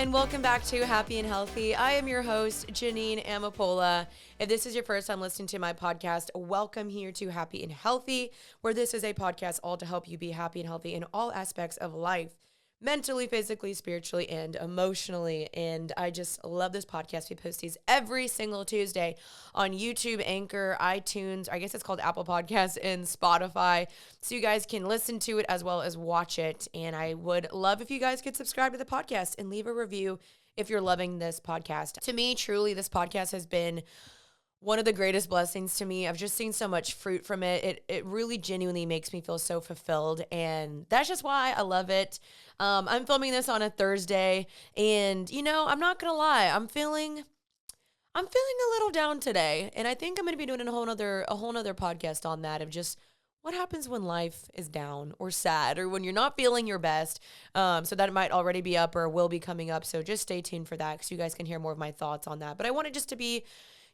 and welcome back to Happy and Healthy. I am your host, Janine Amapola. If this is your first time listening to my podcast, welcome here to Happy and Healthy, where this is a podcast all to help you be happy and healthy in all aspects of life. Mentally, physically, spiritually, and emotionally. And I just love this podcast. We post these every single Tuesday on YouTube, Anchor, iTunes, I guess it's called Apple Podcasts, and Spotify. So you guys can listen to it as well as watch it. And I would love if you guys could subscribe to the podcast and leave a review if you're loving this podcast. To me, truly, this podcast has been one of the greatest blessings to me. I've just seen so much fruit from it. It really genuinely makes me feel so fulfilled. And that's just why I love it. I'm filming this on a Thursday, and I'm not gonna lie, I'm feeling a little down today, and I think I'm gonna be doing a whole nother podcast on that of just what happens when life is down or sad or when you're not feeling your best. So that might already be up or will be coming up. So just stay tuned for that because you guys can hear more of my thoughts on that. But I want it just to be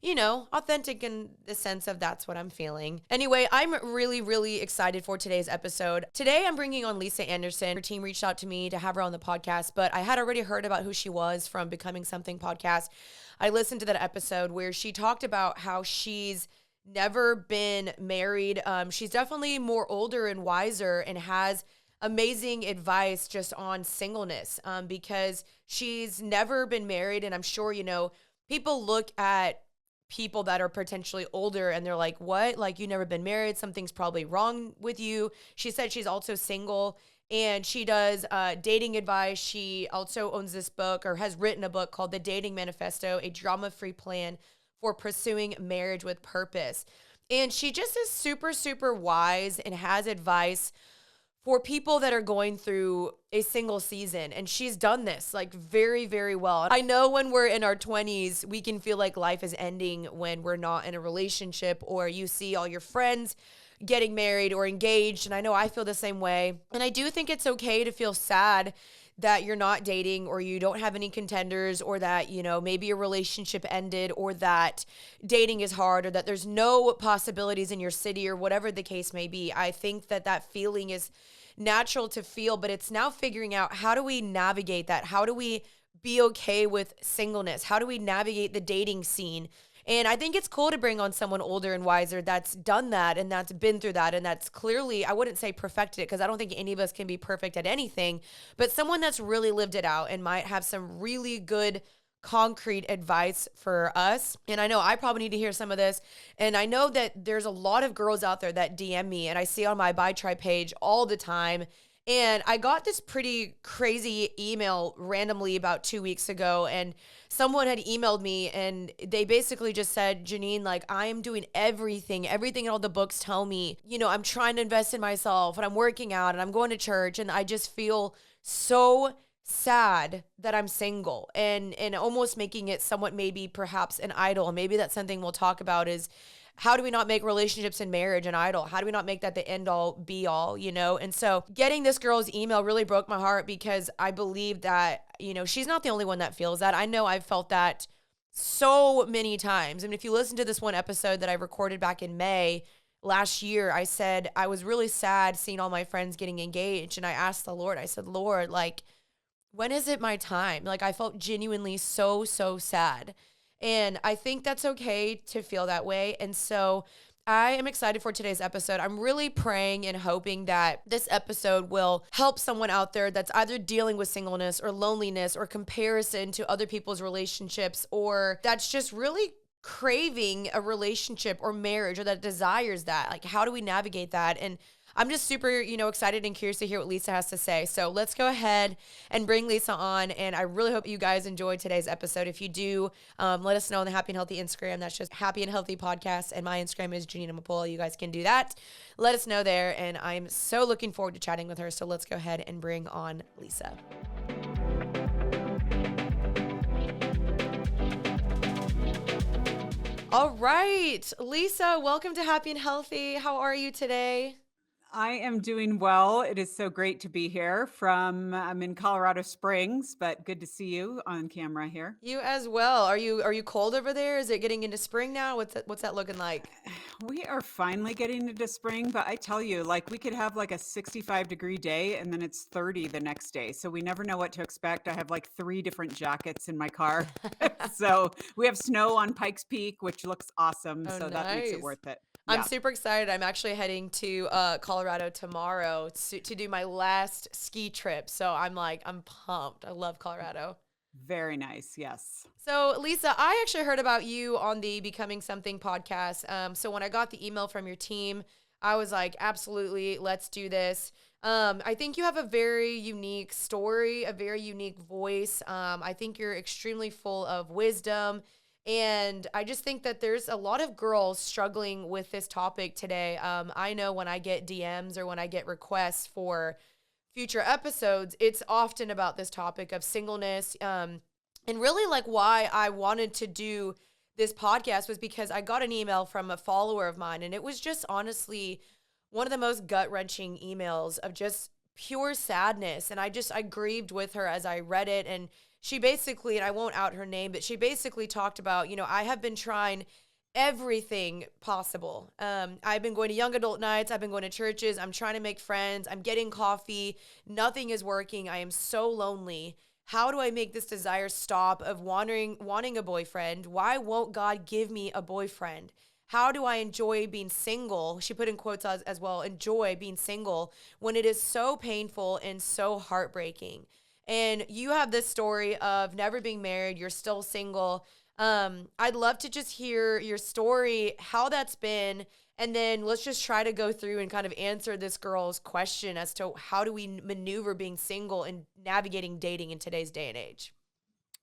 authentic in the sense of that's what I'm feeling. Anyway, I'm really, really excited for today's episode. Today, I'm bringing on Lisa Anderson. Her team reached out to me to have her on the podcast, but I had already heard about who she was from Becoming Something podcast. I listened to that episode where she talked about how she's never been married. She's definitely more older and wiser and has amazing advice just on singleness because she's never been married. And I'm sure, people look at people that are potentially older and they're like, what? Like, you never been married. Something's probably wrong with you. She said she's also single and she does dating advice. She also owns this book or has written a book called The Dating Manifesto, a drama-free plan for pursuing marriage with purpose. And she just is super, super wise and has advice for people that are going through a single season. And she's done this like very, very well. I know when we're in our 20s, we can feel like life is ending when we're not in a relationship or you see all your friends getting married or engaged. And I know I feel the same way. And I do think it's okay to feel sad that you're not dating or you don't have any contenders or that, maybe your relationship ended or that dating is hard or that there's no possibilities in your city or whatever the case may be. I think that feeling is natural to feel, but it's now figuring out how do we navigate that? How do we be okay with singleness? How do we navigate the dating scene? And I think it's cool to bring on someone older and wiser that's done that and that's been through that and that's clearly, I wouldn't say perfected it because I don't think any of us can be perfect at anything, but someone that's really lived it out and might have some really good concrete advice for us. And I know I probably need to hear some of this. And I know that there's a lot of girls out there that DM me and I see on my Buy Try page all the time. And I got this pretty crazy email randomly about 2 weeks ago, and someone had emailed me and they basically just said, Janine, like, I am doing everything all the books tell me, I'm trying to invest in myself and I'm working out and I'm going to church and I just feel so sad that I'm single and almost making it somewhat maybe perhaps an idol. And maybe that's something we'll talk about is how do we not make relationships and marriage an idol? How do we not make that the end all be all, And so getting this girl's email really broke my heart because I believe that, she's not the only one that feels that. I know I've felt that so many times. And if you listen to this one episode that I recorded back in May last year, I said I was really sad seeing all my friends getting engaged. And I asked the Lord, I said, Lord, like, when is it my time? Like, I felt genuinely so, so sad. And I think that's okay to feel that way. And so I am excited for today's episode. I'm really praying and hoping that this episode will help someone out there that's either dealing with singleness or loneliness or comparison to other people's relationships, or that's just really craving a relationship or marriage or that desires that. Like, how do we navigate that? And I'm just super, excited and curious to hear what Lisa has to say. So let's go ahead and bring Lisa on. And I really hope you guys enjoyed today's episode. If you do, let us know on the Happy and Healthy Instagram. That's just Happy and Healthy Podcast. And my Instagram is Janine Amapola. You guys can do that. Let us know there. And I'm so looking forward to chatting with her. So let's go ahead and bring on Lisa. All right, Lisa, welcome to Happy and Healthy. How are you today? I am doing well. It is so great to be here I'm in Colorado Springs, but good to see you on camera here. You as well. Are you cold over there? Is it getting into spring now? What's that looking like? We are finally getting into spring, but I tell you, like we could have like a 65-degree day and then it's 30 the next day. So we never know what to expect. I have like three different jackets in my car. So we have snow on Pikes Peak, which looks awesome. Oh, So that makes it nice. worth it. I'm Yeah. super excited. I'm actually heading to Colorado tomorrow to do my last ski trip. So I'm pumped. I love Colorado. Very nice. Yes. So, Lisa, I actually heard about you on the Becoming Something podcast. So when I got the email from your team, I was like, absolutely, let's do this. I think you have a very unique story, a very unique voice. I think you're extremely full of wisdom. And I just think that there's a lot of girls struggling with this topic today. I know when I get DMs or when I get requests for future episodes, it's often about this topic of singleness. And really, like, why I wanted to do this podcast was because I got an email from a follower of mine, and it was just honestly one of the most gut wrenching emails of just pure sadness. And I grieved with her as I read it. And she basically, and I won't out her name, but she basically talked about, I have been trying everything possible. I've been going to young adult nights. I've been going to churches. I'm trying to make friends. I'm getting coffee. Nothing is working. I am so lonely. How do I make this desire stop of wanting a boyfriend? Why won't God give me a boyfriend? How do I enjoy being single? She put in quotes as well, enjoy being single when it is so painful and so heartbreaking. And you have this story of never being married, you're still single. I'd love to just hear your story, how that's been, and then let's just try to go through and kind of answer this girl's question as to how do we maneuver being single and navigating dating in today's day and age.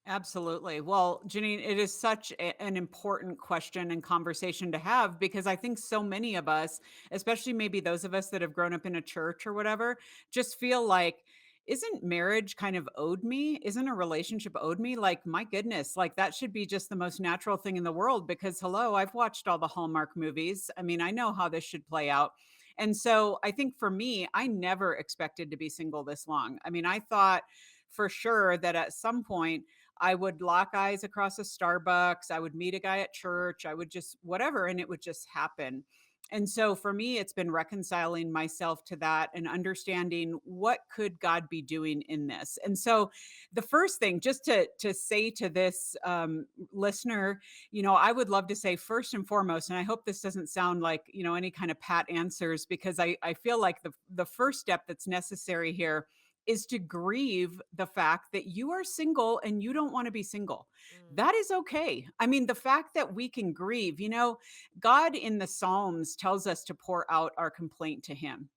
Absolutely. Well, Janine, it is such an important question and conversation to have because I think so many of us, especially maybe those of us that have grown up in a church or whatever, just feel like, isn't marriage kind of owed me? Isn't a relationship owed me? Like, my goodness, like that should be just the most natural thing in the world because, hello, I've watched all the Hallmark movies. I mean, I know how this should play out. And so I think for me, I never expected to be single this long. I mean, I thought for sure that at some point, I would lock eyes across a Starbucks. I would meet a guy at church. I would just whatever, and it would just happen. And so for me, it's been reconciling myself to that and understanding what could God be doing in this. And so the first thing, just to say to this listener, I would love to say first and foremost, and I hope this doesn't sound like any kind of pat answers because I feel like the first step that's necessary here is to grieve the fact that you are single and you don't want to be single. Mm. That is okay. I mean, the fact that we can grieve, God in the Psalms tells us to pour out our complaint to him.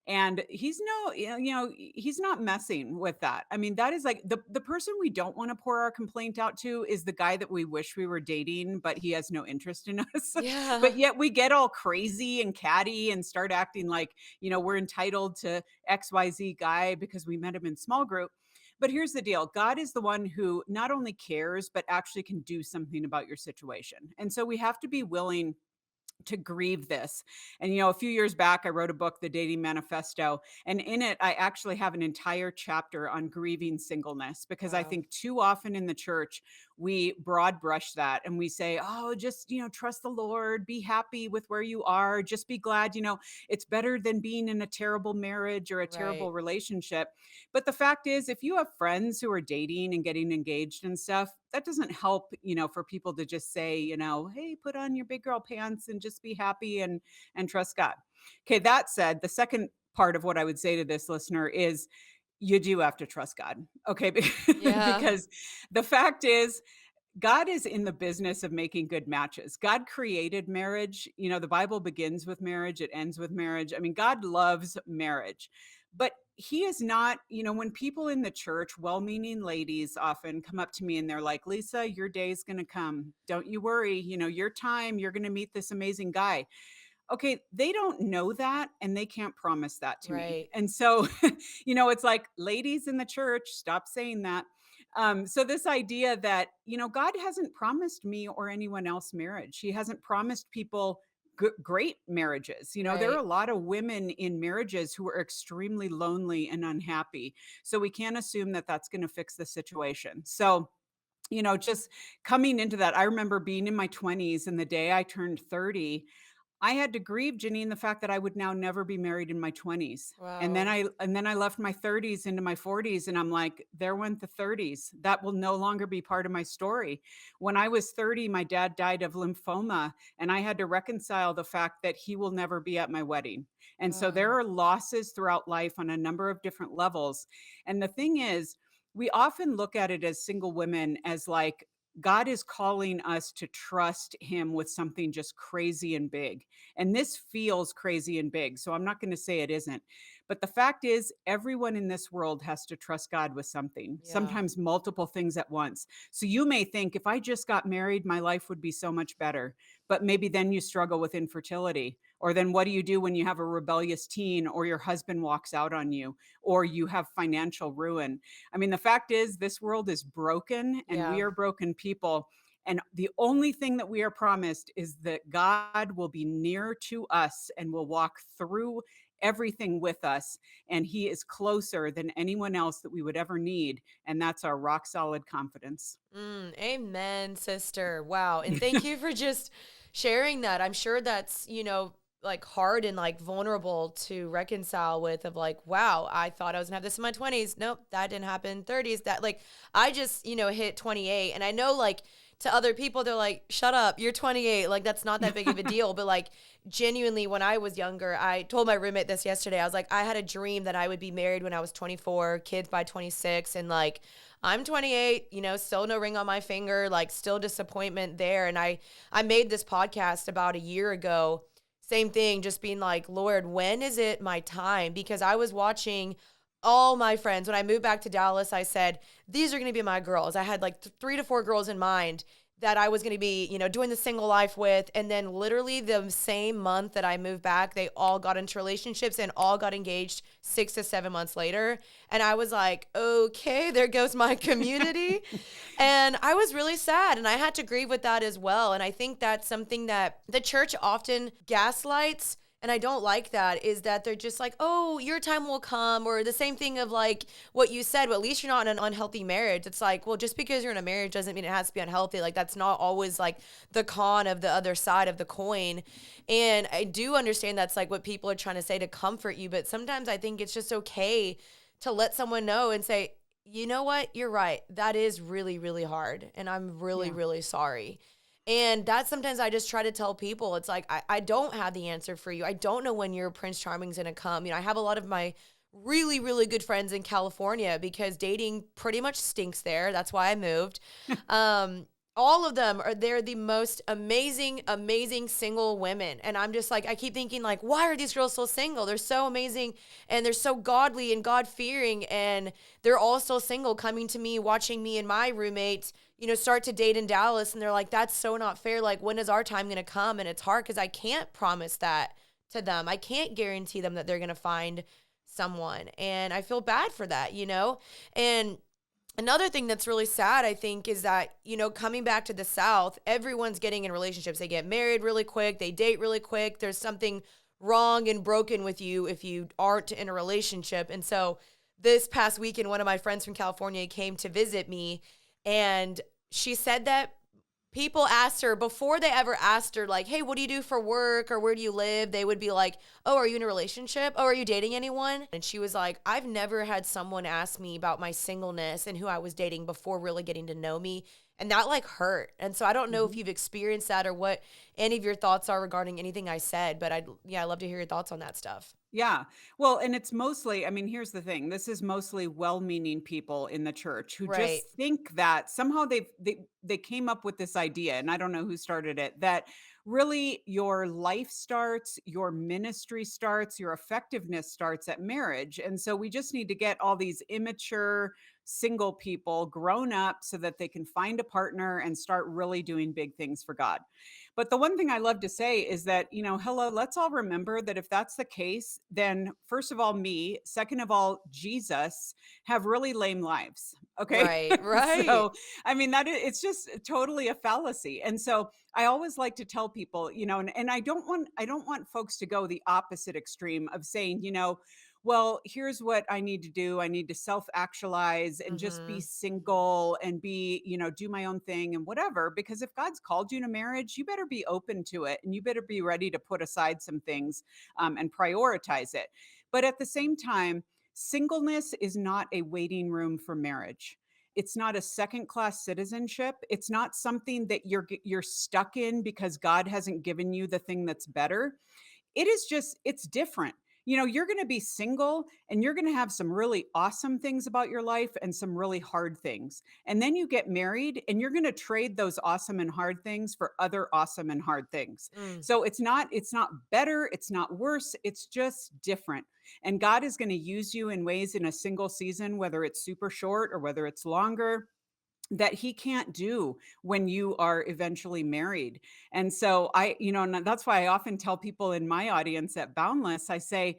And he's no, he's not messing with that. I mean, that is like the person we don't want to pour our complaint out to is the guy that we wish we were dating, but he has no interest in us. Yeah. But yet we get all crazy and catty and start acting like, we're entitled to XYZ guy because we met him in small group. But here's the deal. God is the one who not only cares, but actually can do something about your situation. And so we have to be willing to grieve this. And, a few years back, I wrote a book, The Dating Manifesto. And in it, I actually have an entire chapter on grieving singleness because I Wow. think too often in the church, we broad brush that and we say, oh, just, trust the Lord, be happy with where you are, just be glad, it's better than being in a terrible marriage or a Right. terrible relationship. But the fact is, if you have friends who are dating and getting engaged and stuff, that doesn't help, for people to just say, hey, put on your big girl pants and just be happy and trust God. Okay, that said, the second part of what I would say to this listener is you do have to trust God. Okay, Yeah. because the fact is God is in the business of making good matches. God created marriage. The Bible begins with marriage, it ends with marriage. I mean, God loves marriage. But he is not, when people in the church, well meaning ladies often come up to me and they're like, Lisa, your day's going to come. Don't you worry. Your time, you're going to meet this amazing guy. Okay, they don't know that and they can't promise that to me. Right. And so, it's like, ladies in the church, stop saying that. So this idea that, God hasn't promised me or anyone else marriage. He hasn't promised people great marriages. There are Right. a lot of women in marriages who are extremely lonely and unhappy. So we can't assume that that's going to fix the situation. So, just coming into that, I remember being in my 20s, and the day I turned 30, I had to grieve, Janine, the fact that I would now never be married in my 20s. And then Wow. I left my 30s into my 40s, and I'm like, there went the 30s. That will no longer be part of my story. When I was 30, my dad died of lymphoma, and I had to reconcile the fact that he will never be at my wedding. And so there Wow. are losses throughout life on a number of different levels. And the thing is, we often look at it as single women as like God is calling us to trust him with something just crazy and big. And this feels crazy and big. So I'm not going to say it isn't. But the fact is, everyone in this world has to trust God with something, Yeah. sometimes multiple things at once. So you may think, if I just got married, my life would be so much better. But maybe then you struggle with infertility. Or then what do you do when you have a rebellious teen, or your husband walks out on you, or you have financial ruin? I mean, the fact is, this world is broken and we Yeah. are broken people. And the only thing that we are promised is that God will be near to us and will walk through everything with us. And he is closer than anyone else that we would ever need. And that's our rock solid confidence. Amen, sister. Wow. And thank you for just sharing that. I'm sure that's, like hard and like vulnerable to reconcile with of like, wow, I thought I was gonna have this in my 20s. Nope, that didn't happen. 30s. That like I just, hit 28. And I know like to other people, they're like, shut up, you're 28. Like that's not that big of a deal. But like genuinely, when I was younger, I told my roommate this yesterday. I was like, I had a dream that I would be married when I was 24, kids by 26, and like I'm 28, still no ring on my finger, like still disappointment there. And I made this podcast about a year ago. Same thing, just being like, Lord, when is it my time? Because I was watching all my friends. When I moved back to Dallas, I said, these are going to be my girls. I had like 3 to 4 girls in mind that I was going to be, doing the single life with. And then literally the same month that I moved back, they all got into relationships and all got engaged 6 to 7 months later. And I was like, okay, there goes my community. And I was really sad and I had to grieve with that as well. And I think that's something that the church often gaslights. And I don't like that is that they're just like, oh, your time will come. Or the same thing of like what you said, well, at least you're not in an unhealthy marriage. It's like, well, just because you're in a marriage doesn't mean it has to be unhealthy. Like that's not always like the con of the other side of the coin. And I do understand that's like what people are trying to say to comfort you. But sometimes I think it's just okay to let someone know and say, you know what? You're right. That is really, really hard. And I'm really, Yeah. really sorry. And that's sometimes I just try to tell people, it's like, I don't have the answer for you. I don't know when your Prince Charming's going to come. I have a lot of my really, really good friends in California because dating pretty much stinks there. That's why I moved. Um, all of them they're the most amazing, amazing single women. And I'm just like, I keep thinking like, why are these girls so single? They're so amazing and they're so godly and God fearing. And they're all still single coming to me, watching me and my roommate, start to date in Dallas. And they're like, that's so not fair. Like, when is our time going to come? And it's hard because I can't promise that to them. I can't guarantee them that they're going to find someone. And I feel bad for that. And another thing that's really sad, I think, is that, coming back to the South, everyone's getting in relationships. They get married really quick, they date really quick. There's something wrong and broken with you if you aren't in a relationship. And so this past weekend, one of my friends from California came to visit me, and she said that people asked her before they ever asked her, like, hey, what do you do for work or where do you live? They would be like, oh, are you in a relationship? Oh, are you dating anyone? And she was like, I've never had someone ask me about my singleness and who I was dating before really getting to know me. And that like hurt. And so I don't know if Mhm. you've experienced that or what any of your thoughts are regarding anything I said, but I'd love to hear your thoughts on that stuff. Yeah. Well, and it's mostly, I mean, here's the thing. This is mostly well-meaning people in the church who Right. just think that somehow they came up with this idea, and I don't know who started it, that really your life starts, your ministry starts, your effectiveness starts at marriage. And so we just need to get all these immature single people grown up so that they can find a partner and start really doing big things for God. But the one thing I love to say is that, hello, let's all remember that if that's the case, then first of all, me, second of all, Jesus have really lame lives. Okay. Right, right. So, I mean, it's just totally a fallacy. And so I always like to tell people, and I don't want folks to go the opposite extreme of saying, well, here's what I need to do. I need to self actualize and just be Mm-hmm. single and be, do my own thing and whatever. Because if God's called you to marriage, you better be open to it and you better be ready to put aside some things and prioritize it. But at the same time, singleness is not a waiting room for marriage. It's not a second class citizenship. It's not something that you're stuck in because God hasn't given you the thing that's better. It's different. You're going to be single and you're going to have some really awesome things about your life and some really hard things. And then you get married and you're going to trade those awesome and hard things for other awesome and hard things. Mm. So it's not better, it's not worse, it's just different. And God is going to use you in ways in a single season, whether it's super short or whether it's longer, that he can't do when you are eventually married. And so and that's why I often tell people in my audience at Boundless, I say,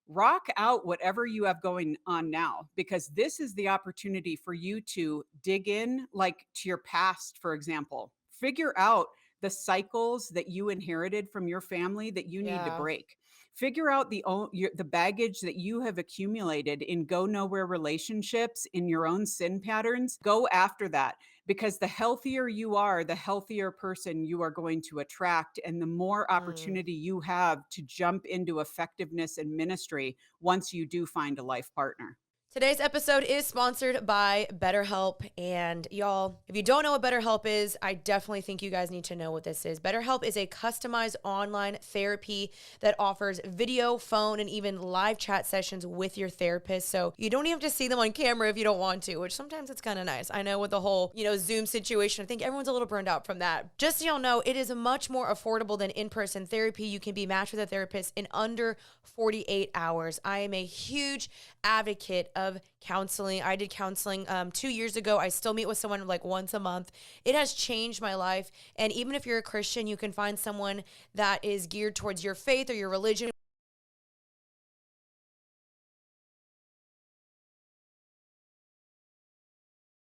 rock out whatever you have going on now, because this is the opportunity for you to dig in, like to your past, for example. Figure out the cycles that you inherited from your family that you need to Yeah. break. Figure out the baggage that you have accumulated in go nowhere relationships, in your own sin patterns. Go after that, because the healthier you are, the healthier person you are going to attract, and the more Mm. opportunity you have to jump into effectiveness in ministry once you do find a life partner. Today's episode is sponsored by BetterHelp. And y'all, if you don't know what BetterHelp is, I definitely think you guys need to know what this is. BetterHelp is a customized online therapy that offers video, phone, and even live chat sessions with your therapist. So you don't even have to see them on camera if you don't want to, which sometimes it's kind of nice. I know with the whole, Zoom situation, I think everyone's a little burned out from that. Just so y'all know, it is much more affordable than in-person therapy. You can be matched with a therapist in under 48 hours. I am a huge advocate of counseling. I did counseling 2 years ago. I still meet with someone like once a month. It has changed my life. And even if you're a Christian, you can find someone that is geared towards your faith or your religion.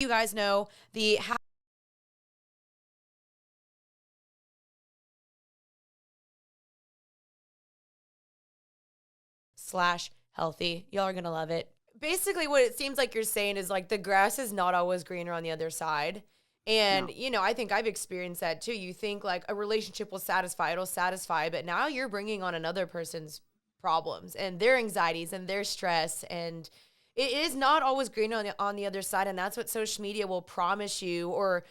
You guys know the slash healthy. Y'all are going to love it. Basically, what it seems like you're saying is like the grass is not always greener on the other side. And, No. I think I've experienced that too. You think like a relationship will satisfy, it'll satisfy, but now you're bringing on another person's problems and their anxieties and their stress. And it is not always green on the other side. And that's what social media will promise you or,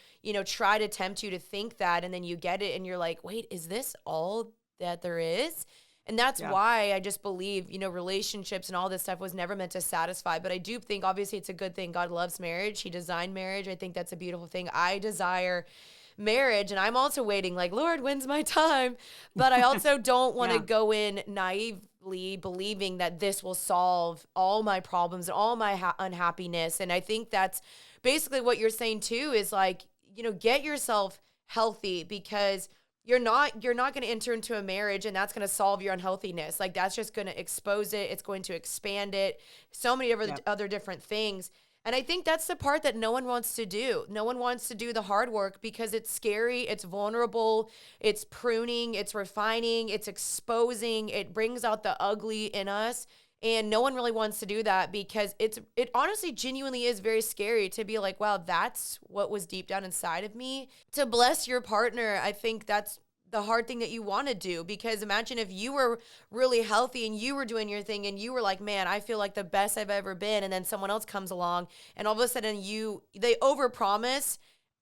try to tempt you to think that. And then you get it and you're like, wait, is this all that there is? And that's Yeah. why I just believe, relationships and all this stuff was never meant to satisfy. But I do think, obviously, it's a good thing. God loves marriage. He designed marriage. I think that's a beautiful thing. I desire marriage. And I'm also waiting, like, Lord, when's my time? But I also don't want to Yeah. go in naively believing that this will solve all my problems and all my unhappiness. And I think that's basically what you're saying, too, is like, get yourself healthy because you're not going to enter into a marriage and that's going to solve your unhealthiness. Like that's just going to expose it. It's going to expand it. So many Yeah. other different things. And I think that's the part that no one wants to do. No one wants to do the hard work because it's scary, it's vulnerable, it's pruning, it's refining, it's exposing, it brings out the ugly in us. And no one really wants to do that because it honestly genuinely is very scary to be like, wow, that's what was deep down inside of me. To bless your partner, I think that's the hard thing that you want to do because imagine if you were really healthy and you were doing your thing and you were like, man, I feel like the best I've ever been, and then someone else comes along and all of a sudden they overpromise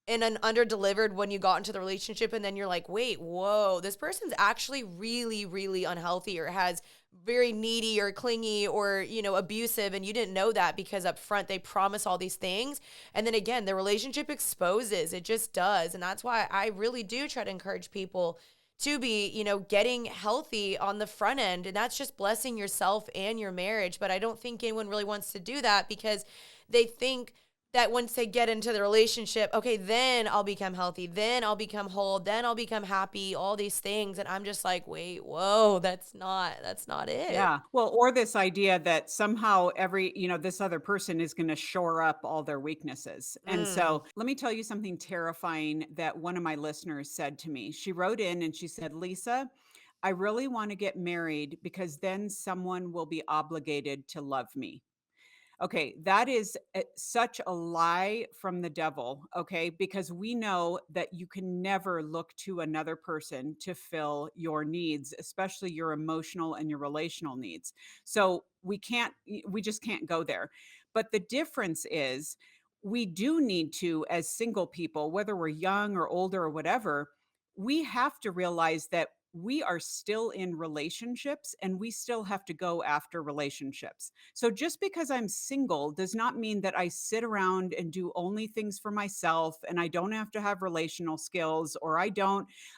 and then underdelivered when you got into the relationship, and then you're like, wait, whoa, this person's actually really, really unhealthy or has very needy or clingy or abusive, and you didn't know that because up front they promise all these things, and then again the relationship exposes. It just does. And that's why I really do try to encourage people to be getting healthy on the front end, and that's just blessing yourself and your marriage. But I don't think anyone really wants to do that because they think that once they get into the relationship, okay, then I'll become healthy, then I'll become whole, then I'll become happy, all these things. And I'm just like, wait, whoa, that's not it. Yeah. Well, or this idea that somehow this other person is going to shore up all their weaknesses. And Mm, so let me tell you something terrifying that one of my listeners said to me. She wrote in and she said, Lisa, I really want to get married because then someone will be obligated to love me. Okay, that is such a lie from the devil, okay? Because we know that you can never look to another person to fill your needs, especially your emotional and your relational needs. So we just can't go there. But the difference is we do need to, as single people, whether we're young or older or whatever, we have to realize that we are still in relationships and we still have to go after relationships. So just because I'm single does not mean that I sit around and do only things for myself and I don't have to have relational skills or I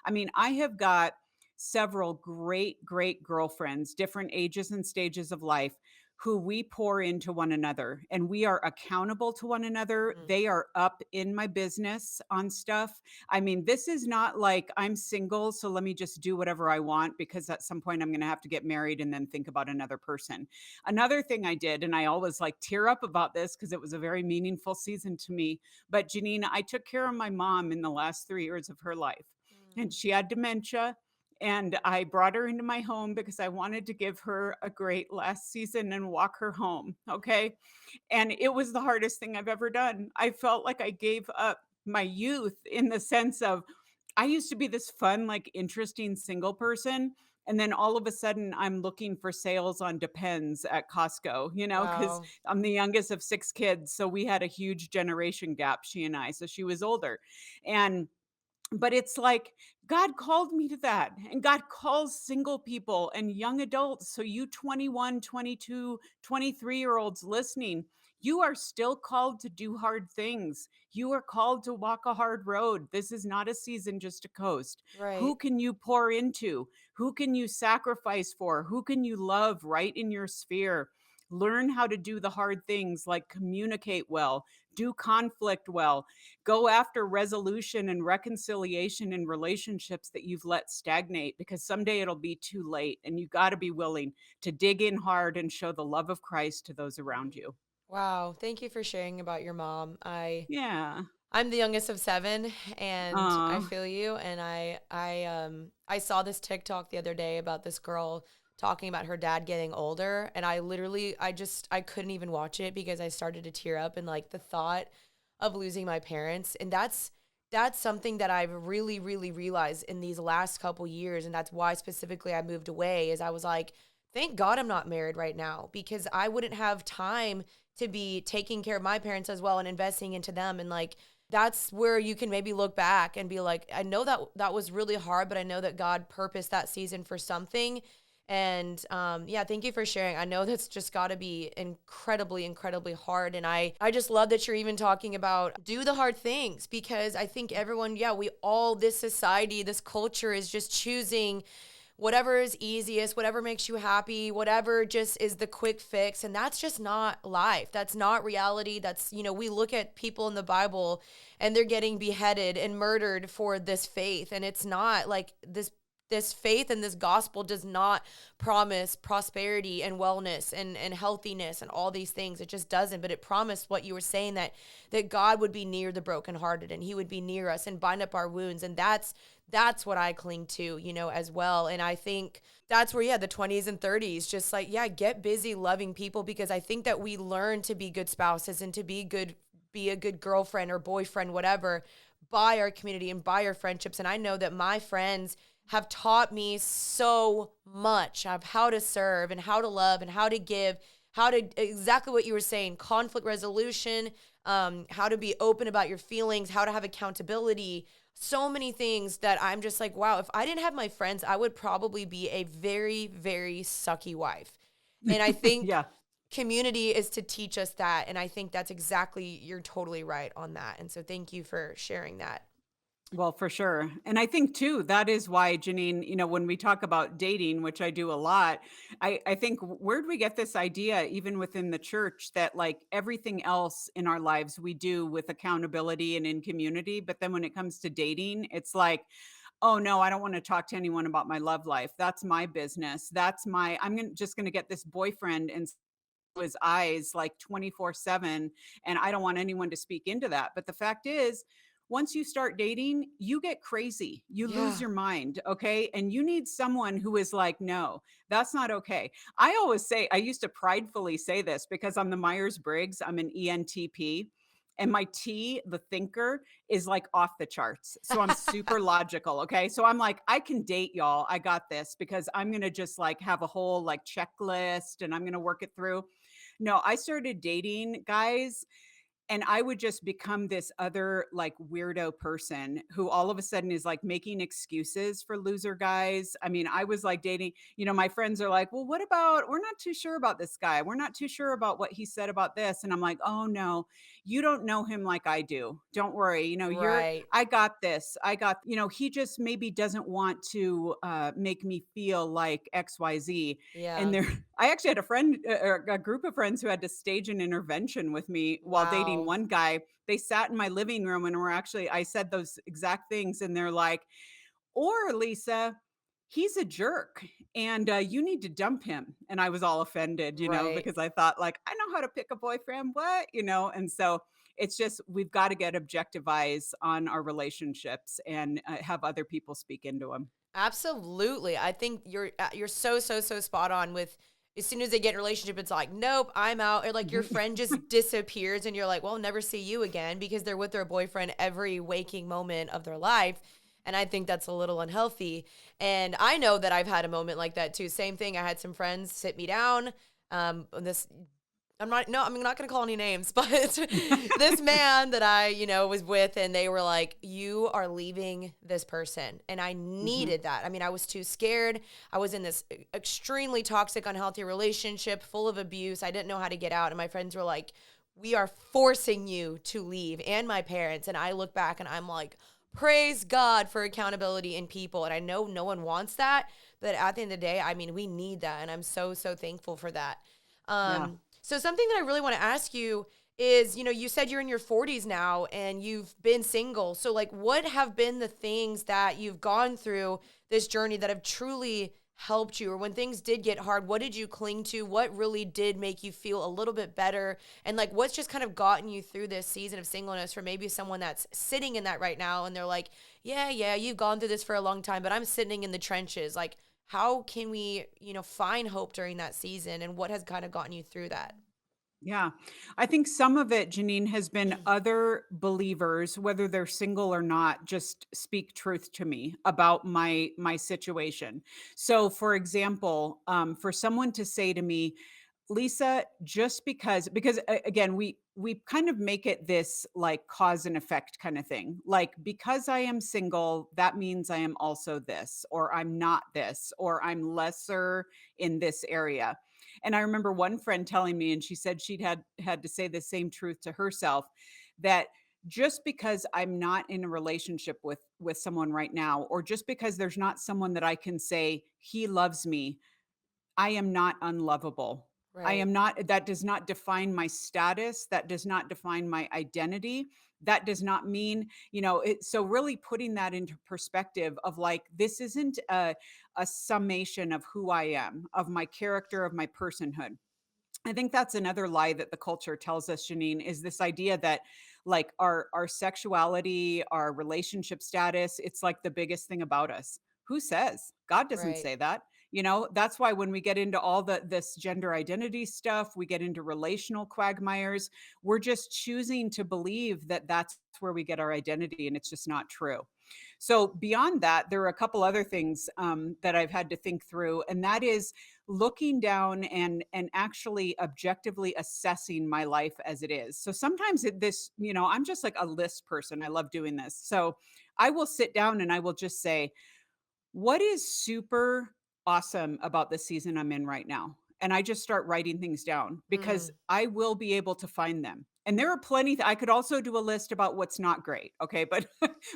mean, I have got several great girlfriends, different ages and stages of life who we pour into one another and we are accountable to one another. mm, They are up in my business on stuff. I mean, this is not like I'm single, so let me just do whatever I want because at some point I'm going to have to get married and then think about another person. Another thing I did, and I always like tear up about this because it was a very meaningful season to me. But Janine, I took care of my mom in the last 3 years of her life, and mm, she had dementia. And I brought her into my home because I wanted to give her a great last season and walk her home. Okay. And it was the hardest thing I've ever done. I felt like I gave up my youth in the sense of I used to be this fun, like interesting single person. And then all of a sudden, I'm looking for sales on Depends at Costco, because wow. I'm the youngest of 6 kids. So we had a huge generation gap, she and I. So she was older. And but it's like God called me to that, and God calls single people and young adults. So you 21, 22, 23-year-olds listening, you are still called to do hard things. You are called to walk a hard road. This is not a season just to coast. Who Right. can you pour into? Who can you sacrifice for? Who can you love right in your sphere? Learn how to do the hard things like communicate well, do conflict well, go after resolution and reconciliation in relationships that you've let stagnate because someday it'll be too late and you got to be willing to dig in hard and show the love of Christ to those around Mm. you. Wow. Thank you for sharing about your mom. Yeah. I'm the youngest of seven, and I uh feel you. And I saw this TikTok the other day about this girl talking about her dad getting older, and I couldn't even watch it because I started to tear up, and like the thought of losing my parents, and that's something that I've really realized in these last couple years, and that's why specifically I moved away. Is I was like, thank God I'm not married right now because I wouldn't have time to be taking care of my parents as well and investing into them, and like that's where you can maybe look back and be like, I know that that was really hard, but I know that God purposed that season for something. And yeah, thank you for sharing. I know that's just got to be incredibly hard. And I just love that you're even talking about do the hard things because I think everyone, yeah, we all, this society, this culture is just choosing whatever is easiest, whatever makes you happy, whatever just is the quick fix. And that's just not life. That's not reality. That's, we look at people in the Bible and they're getting beheaded and murdered for this faith. And it's not like this faith and this gospel does not promise prosperity and wellness and healthiness and all these things. It just doesn't. But it promised what you were saying, that God would be near the brokenhearted and he would be near us and bind up our wounds. And that's what I cling to, as well. And I think that's where, yeah, the 20s and 30s, just like, yeah, get busy loving people because I think that we learn to be good spouses and to be a good girlfriend or boyfriend, whatever, by our community and by our friendships. And I know that my friends have taught me so much of how to serve and how to love and how to give, how to exactly what you were saying, conflict resolution, how to be open about your feelings, how to have accountability, so many things that I'm just like, wow, if I didn't have my friends, I would probably be a very sucky wife. And I think yeah. community is to teach us that. And I think that's exactly, you're totally right on that. And so thank you for sharing that. Well, for sure. And I think too, that is why, Janine, when we talk about dating, which I do a lot, I think where do we get this idea, even within the church, that like everything else in our lives we do with accountability and in community. But then when it comes to dating, it's like, oh no, I don't want to talk to anyone about my love life. That's my business. Just going to get this boyfriend and his eyes like 24/7, and I don't want anyone to speak into that. But the fact is, once you start dating, you get crazy. You lose Yeah. your mind, okay? And you need someone who is like, "No, that's not okay." I always say I used to pridefully say this because I'm the Myers-Briggs, I'm an ENTP, and my T, the thinker, is like off the charts. So I'm super logical, okay? So I'm like, I can date y'all. I got this because I'm going to just like have a whole like checklist and I'm going to work it through. No, I started dating guys and I would just become this other like weirdo person who all of a sudden is like making excuses for loser guys. I mean, I was like dating, my friends are like, well, what about, we're not too sure about this guy. We're not too sure about what he said about this. And I'm like, oh no, you don't know him like I do. Don't worry. Right. I got this. He just maybe doesn't want to make me feel like XYZ. And Yeah. there, I actually had a friend, or a group of friends who had to stage an intervention with me while dating Wow. one guy. They sat in my living room and I said those exact things. And they're like, or Lisa, he's a jerk and you need to dump him. And I was all offended, Right. because I thought, like, I know how to pick a boyfriend. What? And so it's just, we've got to get objective eyes on our relationships and have other people speak into them. Absolutely. I think you're so so spot on with as soon as they get in a relationship, it's like, nope, I'm out. Or like your friend just disappears and you're like, well, never see you again because they're with their boyfriend every waking moment of their life. And I think that's a little unhealthy. And I know that I've had a moment like that too. Same thing. I had some friends sit me down. This I'm not going to call any names, but this man that I, was with, and they were like, you are leaving this person. And I Mhm. needed that. I mean, I was too scared. I was in this extremely toxic, unhealthy relationship full of abuse. I didn't know how to get out. And my friends were like, we are forcing you to leave, and my parents. And I look back and I'm like, praise God for accountability in people. And I know no one wants that, but at the end of the day, I mean, we need that. And I'm so, so thankful for that. Yeah. So something that I really want to ask you is, you said you're in your 40s now and you've been single. So like what have been the things that you've gone through this journey that have truly helped you, or when things did get hard, what did you cling to? What really did make you feel a little bit better? And like what's just kind of gotten you through this season of singleness for maybe someone that's sitting in that right now and they're like, yeah, you've gone through this for a long time, but I'm sitting in the trenches. Like how can we, find hope during that season, and what has kind of gotten you through that? Yeah. I think some of it, Janine, has been other believers, whether they're single or not, just speak truth to me about my situation. So for example, for someone to say to me, Lisa, just because again, we kind of make it this like cause and effect kind of thing. Like because I am single, that means I am also this, or I'm not this, or I'm lesser in this area. And I remember one friend telling me, and she said she'd had to say the same truth to herself, that just because I'm not in a relationship with someone right now, or just because there's not someone that I can say he loves me, I am not unlovable. I Right. am not, that does not define my status. That does not define my identity. That does not mean, so really putting that into perspective of like, this isn't a summation of who I am, of my character, of my personhood. I think that's another lie that the culture tells us, Janine, is this idea that like our sexuality, our relationship status, it's like the biggest thing about us. Who says? God doesn't Right. say that. That's why when we get into all this gender identity stuff, we get into relational quagmires, we're just choosing to believe that that's where we get our identity, and it's just not true. So beyond that, there are a couple other things that I've had to think through, and that is looking down and actually objectively assessing my life as it is. So sometimes I'm just like a list person. I love doing this. So I will sit down and I will just say, what is super awesome about the season I'm in right now? And I just start writing things down because Mm, I will be able to find them. And there are plenty I could also do a list about what's not great, okay? But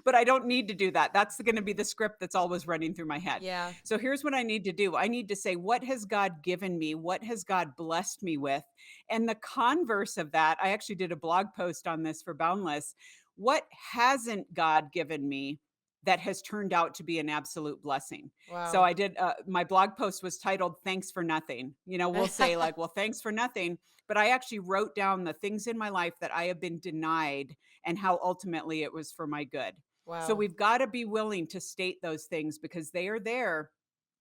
but I don't need to do that. That's gonna be the script that's always running through my head. Yeah. So here's what I need to do. I need to say, what has God given me? What has God blessed me with? And the converse of that, I actually did a blog post on this for Boundless. What hasn't God given me that has turned out to be an absolute blessing? So Wow. I did my blog post was titled Thanks for Nothing. We'll say like, well, thanks for nothing, but I actually wrote down the things in my life that I have been denied and how ultimately it was for my good. So Wow. we've got to be willing to state those things because they are there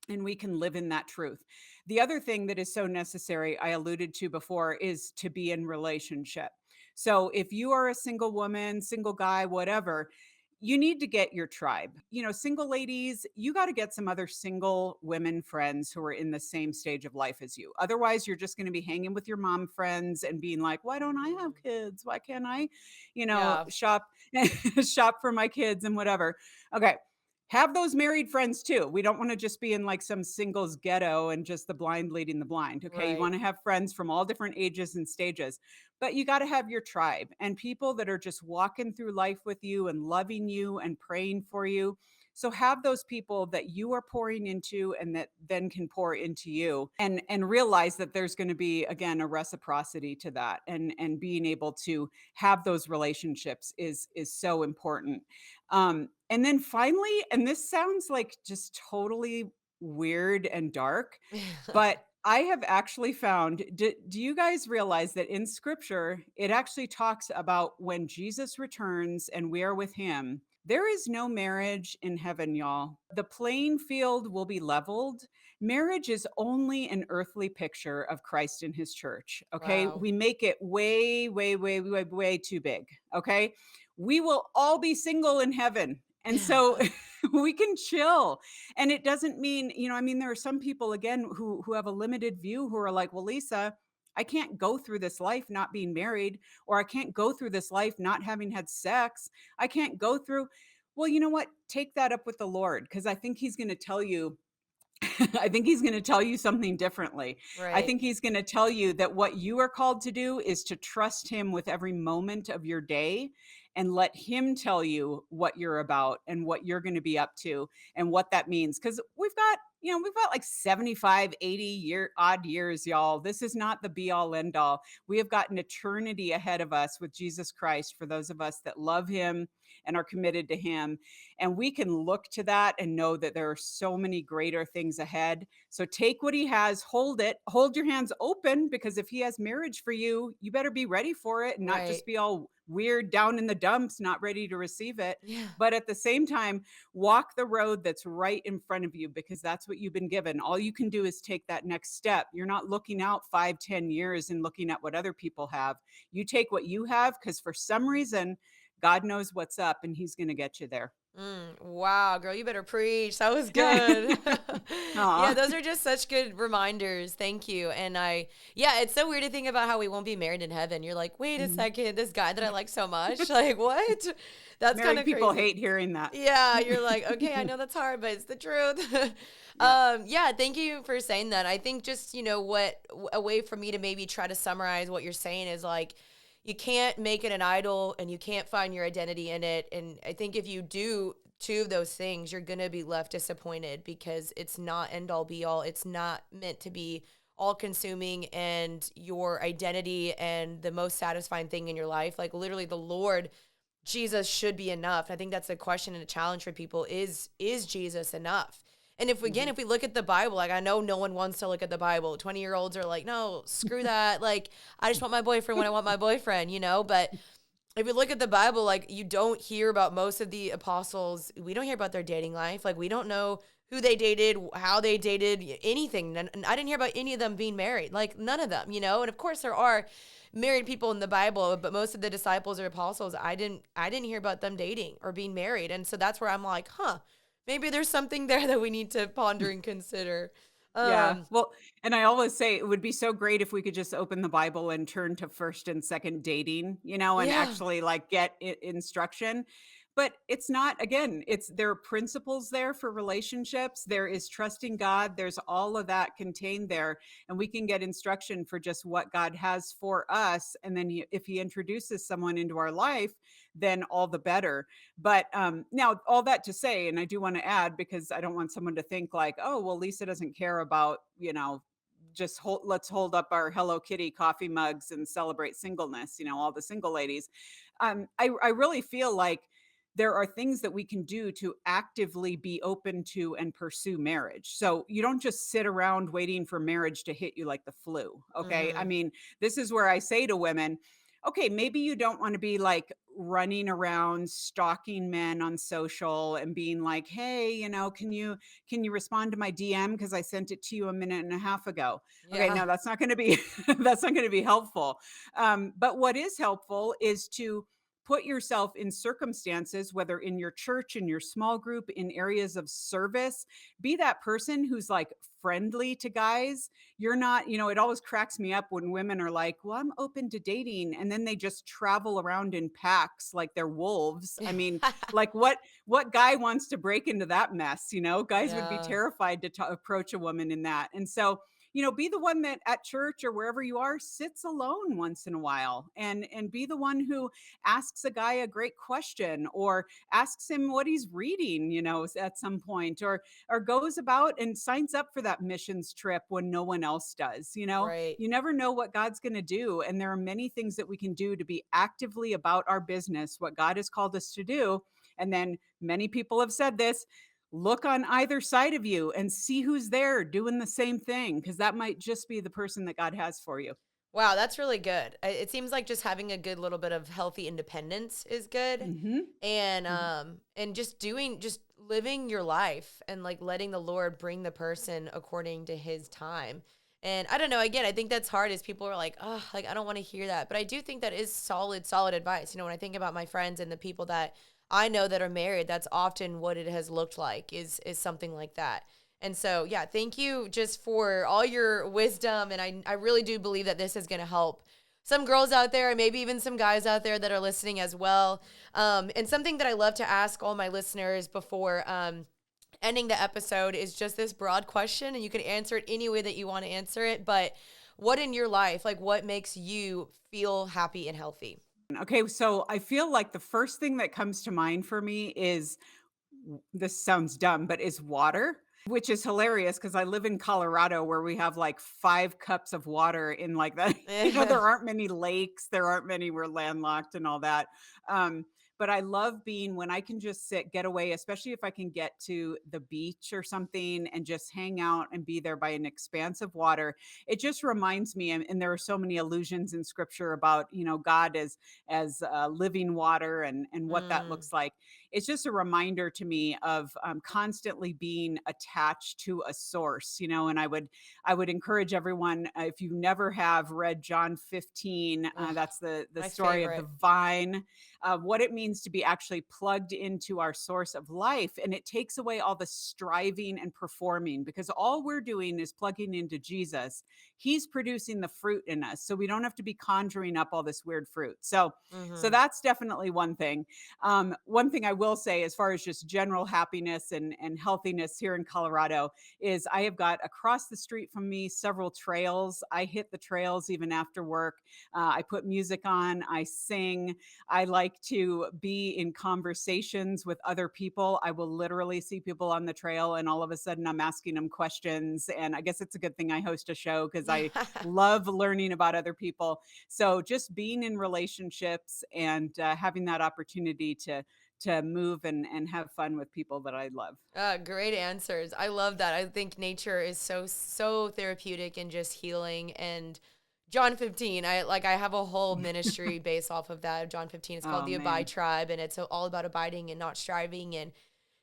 and we can live in that truth. The other thing that is so necessary, I alluded to before, is to be in relationship. So if you are a single woman, single guy, whatever, you need to get your tribe. Single ladies, you got to get some other single women friends who are in the same stage of life as you. Otherwise, you're just going to be hanging with your mom friends and being like, why don't I have Mm. kids? Why can't I, Yeah. shop shop for my kids and whatever. Okay, have those married friends too. We don't want to just be in like some singles ghetto and just the blind leading the blind. Okay. You Right. want to have friends from all different ages and stages, but you got to have your tribe and people that are just walking through life with you and loving you and praying for you. So have those people that you are pouring into and that then can pour into you and realize that there's going to be again a reciprocity to that and being able to have those relationships is so important. And then finally, and this sounds like just totally weird and dark, but I have actually found do you guys realize that in scripture, it actually talks about when Jesus returns and we are with him, there is no marriage in heaven, y'all. The playing field will be leveled. Marriage is only an earthly picture of Christ and his church. Okay. Wow. We make it way, way, way, way, way too big. Okay. We will all be single in heaven. And so we can chill. And it doesn't mean, I mean, there are some people again who have a limited view who are like, well, Lisa, I can't go through this life not being married, or I can't go through this life not having had sex. I can't go through. Well, you know what? Take that up with the Lord because I think he's going to tell you I think he's going to tell you something differently. I Right. think he's going to tell you that what you are called to do is to trust him with every moment of your day and let him tell you what you're about and what you're going to be up to and what that means. Because we've got like 75, 80 odd years, y'all. This is not the be all end all. We have got an eternity ahead of us with Jesus Christ for those of us that love him and are committed to him. And we can look to that and know that there are so many greater things ahead. So take what he has, hold it, hold your hands open, because if he has marriage for you, you better be ready for it and not Right. just be all weird down in the dumps, not ready to receive it. Yeah. But at the same time, walk the road that's right in front of you because that's what you've been given. All you can do is take that next step. You're not looking out 5, 10 years and looking at what other people have. You take what you have because for some reason, God knows what's up and he's going to get you there. Wow, girl, you better preach. That was good. Yeah, Aw. those are just such good reminders. Thank you. Yeah, it's so weird to think about how we won't be married in heaven. You're like, wait a Mhm. second, this guy that I like so much, like, what? That's kind Married of people crazy. hate hearing that. Yeah, you're like, okay, I know that's hard, but it's the truth. Yeah. Yeah, thank you for saying that. I think just, a way for me to maybe try to summarize what you're saying is like, you can't make it an idol and you can't find your identity in it. And I think if you do two of those things, you're going to be left disappointed because it's not end all be all. It's not meant to be all consuming and your identity and the most satisfying thing in your life. Like literally the Lord Jesus should be enough. I think that's a question and a challenge for people is Jesus enough? And if we, again, Mhm. if we look at the Bible, like I know no one wants to look at the Bible. 20-year-olds are like, no, screw that. Like I just want my boyfriend when I want my boyfriend, But if you look at the Bible, like you don't hear about most of the apostles. We don't hear about their dating life. Like we don't know who they dated, how they dated, anything. And I didn't hear about any of them being married. Like none of them. And of course there are married people in the Bible, but most of the disciples or apostles, I didn't hear about them dating or being married. And so that's where I'm like, maybe there's something there that we need to ponder and consider. Yeah. Um, Well, and I always say it would be so great if we could just open the Bible and turn to first and second dating, and yeah, actually like get instruction. But it's not, again, it's there are principles there for relationships. There is trusting God. There's all of that contained there. And we can get instruction for just what God has for us. And then if he introduces someone into our life, then all the better. But now, all that to say, and I do want to add, because I don't want someone to think like, oh, well, Lisa doesn't care about, just let's hold up our Hello Kitty coffee mugs and celebrate singleness, all the single ladies. I really feel like there are things that we can do to actively be open to and pursue marriage. So you don't just sit around waiting for marriage to hit you like the flu. Okay. I Mm-hmm. mean, this is where I say to women, okay, maybe you don't want to be like running around stalking men on social and being like, hey, can you respond to my DM because I sent it to you a minute and a half ago. Okay, Yeah. no, that's not going to be that's not going to be helpful. But what is helpful is to put yourself in circumstances, whether in your church, in your small group, in areas of service, be that person who's like friendly to guys. You're not, it always cracks me up when women are like, well, I'm open to dating. And then they just travel around in packs like they're wolves. I mean, like what guy wants to break into that mess? Guys would be Yeah. terrified to approach a woman in that. And so, be the one that at church or wherever you are sits alone once in a while, and be the one who asks a guy a great question, or asks him what he's reading, at some point, or goes about and signs up for that missions trip when no one else does. Right. You never know what God's going to do, and there are many things that we can do to be actively about our business, what God has called us to do. And then many people have said this, look on either side of you and see who's there doing the same thing, because that might just be the person that God has for you. Wow, that's really good. It seems like just having a good little bit of healthy independence is good. Hmm. And just living your life and like letting the Lord bring the person according to his time. And I don't know, again, I think that's hard as people are like, oh, like I don't want to hear that. But I do think that is solid advice. When I think about my friends and the people that I know that are married, that's often what it has looked like is something like that. And so, yeah, thank you just for all your wisdom. And I really do believe that this is going to help some girls out there, and maybe even some guys out there that are listening as well. And something that I love to ask all my listeners before ending the episode is just this broad question, and you can answer it any way that you want to answer it. But what in your life, like what makes you feel happy and healthy? Okay, so I feel like the first thing that comes to mind for me is, this sounds dumb, but is water, which is hilarious because I live in Colorado where we have like 5 cups of water in like that. There aren't many lakes, there aren't many, we're landlocked and all that. Um, but I love being when I can just get away, especially if I can get to the beach or something and just hang out and be there by an expanse of water. It just reminds me, and there are so many allusions in scripture about, God as living water and what that Mm. looks like. It's just a reminder to me of constantly being attached to a source, and I would encourage everyone, if you never have read John 15, Ugh, that's the my story of the favorite. vine, what it means to be actually plugged into our source of life. And it takes away all the striving and performing, because all we're doing is plugging into Jesus. He's producing the fruit in us, so we don't have to be conjuring up all this weird fruit. So Mm-hmm. that's definitely one thing. One thing I will say, as far as just general happiness and healthiness here in Colorado, is I have got across the street from me several trails. I hit the trails even after work. I put music on, I sing. I like to be in conversations with other people. I will literally see people on the trail, and all of a sudden I'm asking them questions. And I guess it's a good thing I host a show, because I love learning about other people. So just being in relationships and having that opportunity to move and have fun with people that I love. Great answers. I love that. I think nature is so therapeutic and just healing. And John 15, I have a whole ministry based off of that. John 15 is called Oh the Abide man. Tribe, and it's all about abiding and not striving. And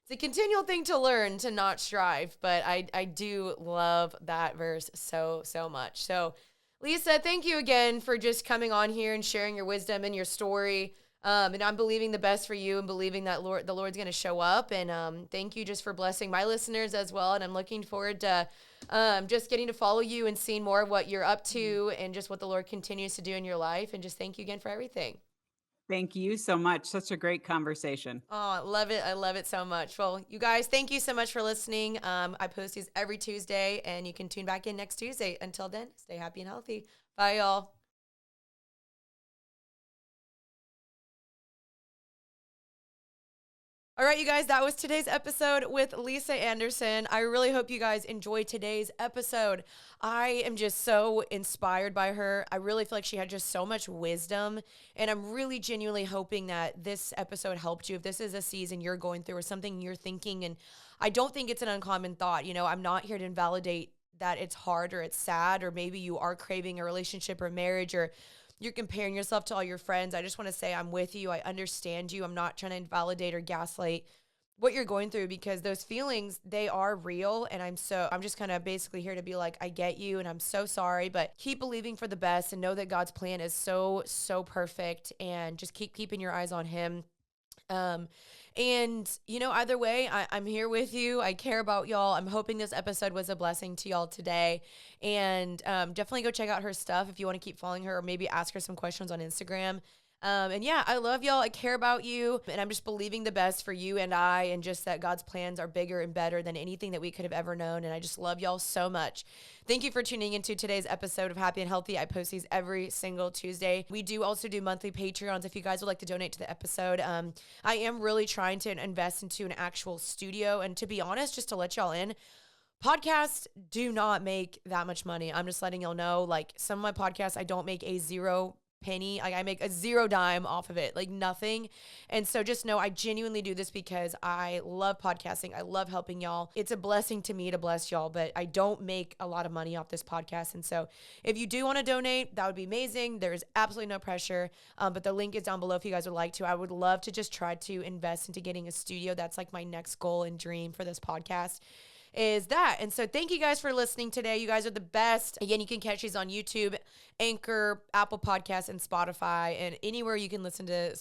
it's a continual thing to learn to not strive. But I do love that verse so much. So, Lisa, thank you again for just coming on here and sharing your wisdom and your story. And I'm believing the best for you and believing that the Lord's going to show up. And thank you just for blessing my listeners as well. And I'm looking forward to just getting to follow you and seeing more of what you're up to and just what the Lord continues to do in your life. And just thank you again for everything. Thank you so much. Such a great conversation. Oh, I love it. I love it so much. Well, you guys, thank you so much for listening. I post these every Tuesday, and you can tune back in next Tuesday. Until then, stay happy and healthy. Bye, y'all. All right, you guys, that was today's episode with Lisa Anderson. I really hope you guys enjoyed today's episode. I am just so inspired by her. I really feel like she had just so much wisdom. And I'm really genuinely hoping that this episode helped you. If this is a season you're going through or something you're thinking, and I don't think it's an uncommon thought. I'm not here to invalidate that it's hard or it's sad, or maybe you are craving a relationship or marriage, or you're comparing yourself to all your friends. I just want to say I'm with you. I understand you. I'm not trying to invalidate or gaslight what you're going through, because those feelings, they are real. And I'm just kind of basically here to be like, I get you and I'm so sorry, but keep believing for the best and know that God's plan is so, so perfect, and just keep keeping your eyes on him. Um, either way, I'm here with you. I care about y'all. I'm hoping this episode was a blessing to y'all today. And definitely go check out her stuff if you want to keep following her, or maybe ask her some questions on Instagram. And yeah, I love y'all. I care about you. And I'm just believing the best for you and I, and just that God's plans are bigger and better than anything that we could have ever known. And I just love y'all so much. Thank you for tuning into today's episode of Happy and Healthy. I post these every single Tuesday. We do also do monthly Patreons if you guys would like to donate to the episode. I am really trying to invest into an actual studio. And to be honest, just to let y'all in, podcasts do not make that much money. I'm just letting y'all know, like, some of my podcasts, I don't make a zero penny. Like, I make a zero dime off of it, like nothing. And so just know I genuinely do this because I love podcasting. I love helping y'all. It's a blessing to me to bless y'all, but I don't make a lot of money off this podcast. And so if you do want to donate, that would be amazing. There is absolutely no pressure. But the link is down below if you guys would like to. I would love to just try to invest into getting a studio. That's like my next goal and dream for this podcast, is that. And so thank you guys for listening today. You guys are the best. Again, you can catch these on YouTube, Anchor, Apple Podcasts, and Spotify, and anywhere you can listen to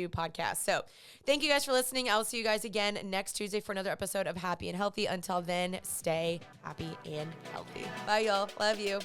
podcasts. So thank you guys for listening. I'll see you guys again next Tuesday for another episode of Happy and Healthy. Until then, stay happy and healthy. Bye, y'all. Love you.